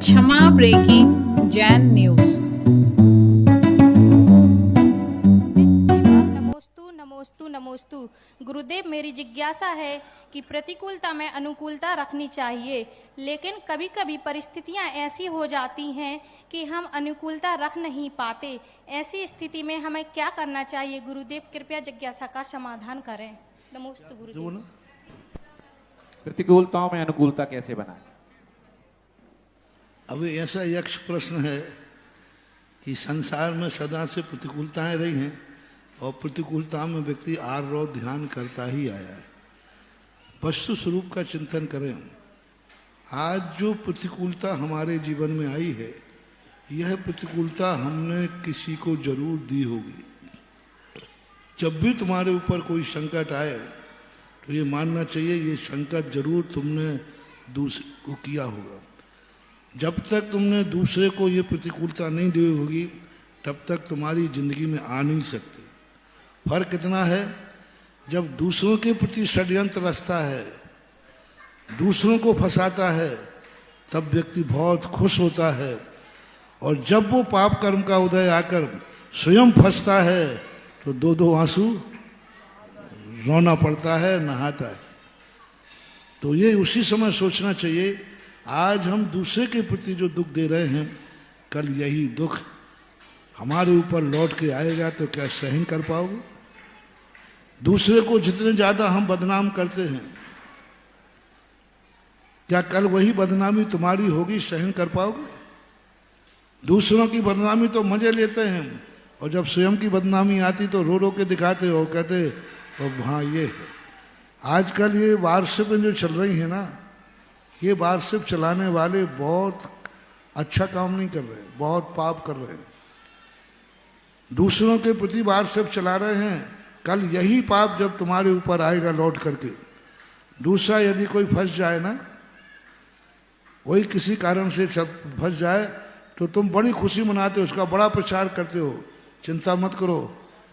क्षमा breaking Jain news. नमोस्तु नमोस्तु नमोस्तु। गुरुदेव, मेरी जिज्ञासा है कि प्रतिकूलता में अनुकूलता रखनी चाहिए, लेकिन कभी कभी परिस्थितियां ऐसी हो जाती हैं कि हम अनुकूलता रख नहीं पाते। ऐसी स्थिति में हमें क्या करना चाहिए? गुरुदेव कृपया जिज्ञासा का समाधान करें। नमोस्तु गुरुदेव। प्रतिकूलताओं में अनुकूलता कैसे बनाए? अभी ऐसा यक्ष प्रश्न है कि संसार में सदा से प्रतिकूलताएं रही हैं और प्रतिकूलता में व्यक्ति आर रोज ध्यान करता ही आया है। वस्तु स्वरूप का चिंतन करें। आज जो प्रतिकूलता हमारे जीवन में आई है, यह प्रतिकूलता हमने किसी को जरूर दी होगी। जब भी तुम्हारे ऊपर कोई संकट आए तो ये मानना चाहिए ये संकट जरूर तुमने दूसरे को किया होगा। जब तक तुमने दूसरे को ये प्रतिकूलता नहीं दी होगी, तब तक तुम्हारी जिंदगी में आ नहीं सकती। फर्क कितना है, जब दूसरों के प्रति षड्यंत्र रचता है, दूसरों को फंसाता है, तब व्यक्ति बहुत खुश होता है, और जब वो पाप कर्म का उदय आकर स्वयं फंसता है तो दो दो आंसू रोना पड़ता है, नहाता है। तो ये उसी समय सोचना चाहिए, आज हम दूसरे के प्रति जो दुख दे रहे हैं, कल यही दुख हमारे ऊपर लौट के आएगा तो क्या सहन कर पाओगे? दूसरे को जितने ज्यादा हम बदनाम करते हैं, क्या कल वही बदनामी तुम्हारी होगी? सहन कर पाओगे? दूसरों की बदनामी तो मजे लेते हैं, और जब स्वयं की बदनामी आती तो रो रो के दिखाते हो, कहते तो हाँ ये है। आजकल ये व्हाट्सएप में जो चल रही है ना, ये व्हाट्सएप चलाने वाले बहुत अच्छा काम नहीं कर रहे, बहुत पाप कर रहे हैं। दूसरों के प्रति व्हाट्सएप चला रहे हैं, कल यही पाप जब तुम्हारे ऊपर आएगा लौट करके। दूसरा यदि कोई फंस जाए ना, वही किसी कारण से फंस जाए, तो तुम बड़ी खुशी मनाते हो, उसका बड़ा प्रचार करते हो। चिंता मत करो,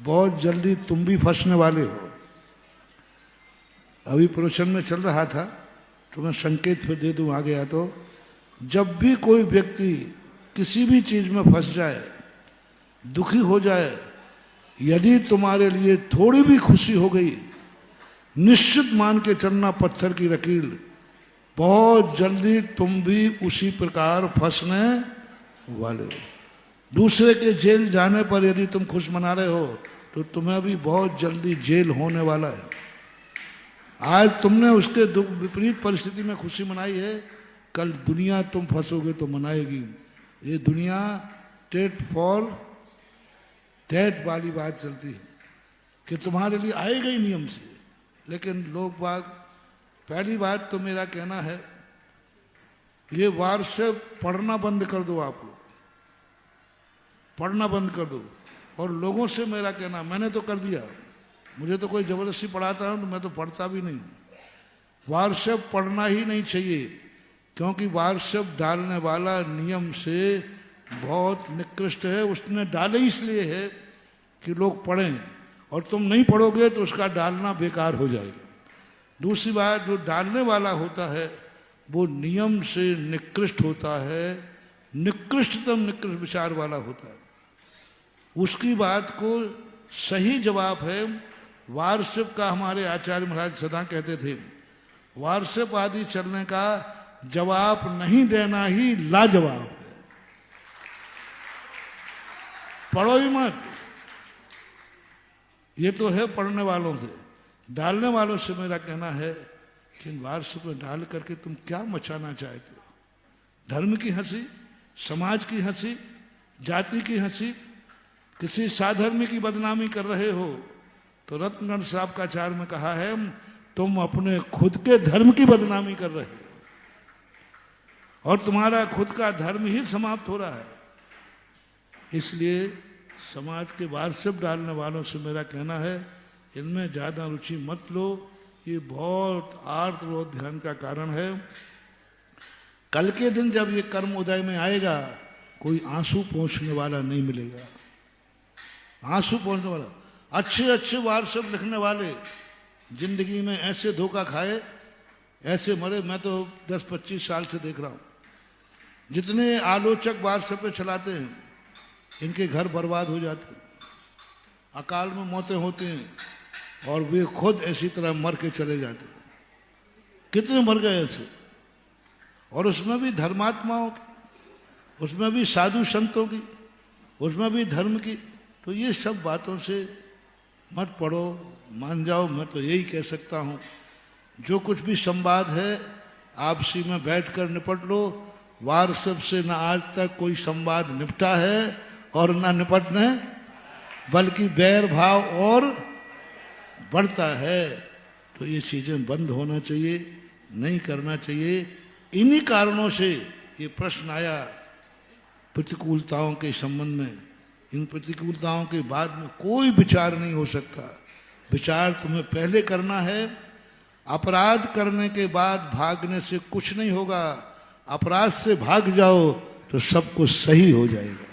बहुत जल्दी तुम भी फंसने वाले हो। अभी प्रवचन में चल रहा था, तो मैं संकेत फिर दे दूं आगे। तो जब भी कोई व्यक्ति किसी भी चीज में फंस जाए, दुखी हो जाए, यदि तुम्हारे लिए थोड़ी भी खुशी हो गई, निश्चित मान के चलना पत्थर की लकीर, बहुत जल्दी तुम भी उसी प्रकार फंसने वाले हो। दूसरे के जेल जाने पर यदि तुम खुश मना रहे हो, तो तुम्हें भी बहुत जल्दी जेल होने वाला है। आज तुमने उसके दुख विपरीत परिस्थिति में खुशी मनाई है, कल दुनिया तुम फंसोगे तो मनाएगी। ये दुनिया टेट फॉर टैट वाली बात चलती है कि तुम्हारे लिए आएगा ही नियम से। लेकिन लोग बाग, पहली बात तो मेरा कहना है, ये व्हाट्सएप पढ़ना बंद कर दो। आप लोग पढ़ना बंद कर दो। और लोगों से मेरा कहना, मैंने तो कर दिया, मुझे तो कोई जबरदस्ती पढ़ाता है तो मैं तो पढ़ता भी नहीं। व्हाट्सएप पढ़ना ही नहीं चाहिए, क्योंकि व्हाट्सएप डालने वाला नियम से बहुत निकृष्ट है। उसने डाले इसलिए है कि लोग पढ़ें, और तुम नहीं पढ़ोगे तो उसका डालना बेकार हो जाएगा। दूसरी बात, जो डालने वाला होता है वो नियम से निकृष्ट होता है, निकृष्टतम निकृष्ट विचार वाला होता है। उसकी बात को सही जवाब है व्हाट्सएप का। हमारे आचार्य महाराज सदा कहते थे, व्हाट्सएप आदि चलने का जवाब नहीं देना ही लाजवाब है। पढ़ो ही मत। ये तो है पढ़ने वालों से। डालने वालों से मेरा कहना है कि व्हाट्सएप में डाल करके तुम क्या मचाना चाहते हो? धर्म की हंसी, समाज की हंसी, जाति की हंसी, किसी साधर्मी की बदनामी कर रहे हो। तो रत्नगढ़ साहब का आचार्य में कहा है, तुम अपने खुद के धर्म की बदनामी कर रहे हो, और तुम्हारा खुद का धर्म ही समाप्त हो रहा है। इसलिए समाज के व्हाट्सएप डालने वालों से मेरा कहना है, इनमें ज्यादा रुचि मत लो। ये बहुत आर्त रोध ध्यान का कारण है। कल के दिन जब ये कर्म उदय में आएगा, कोई आंसू पोंछने वाला नहीं मिलेगा। आंसू पोंछने वाला, अच्छे अच्छे व्हाट्सएप लिखने वाले जिंदगी में ऐसे धोखा खाए, ऐसे मरे। मैं तो 10-25 साल से देख रहा हूं। जितने आलोचक व्हाट्सएप पे चलाते हैं, इनके घर बर्बाद हो जाते हैं, अकाल में मौतें होती हैं और वे खुद ऐसी तरह मर के चले जाते हैं। कितने मर गए ऐसे, और उसमें भी धर्मात्माओं की, उसमें भी साधु संतों की, उसमें भी धर्म की। तो ये सब बातों से मत पढ़ो, मान जाओ। मैं तो यही कह सकता हूं, जो कुछ भी संवाद है आपसी में बैठकर निपट लो। व्हाट्सएप से ना आज तक कोई संवाद निपटा है और ना निपटने, बल्कि बैर भाव और बढ़ता है। तो ये चीजें बंद होना चाहिए, नहीं करना चाहिए। इन्हीं कारणों से ये प्रश्न आया प्रतिकूलताओं के संबंध में। इन प्रतिकूलताओं के बाद में कोई विचार नहीं हो सकता। विचार तुम्हें पहले करना है। अपराध करने के बाद भागने से कुछ नहीं होगा। अपराध से भाग जाओ तो सब कुछ सही हो जाएगा।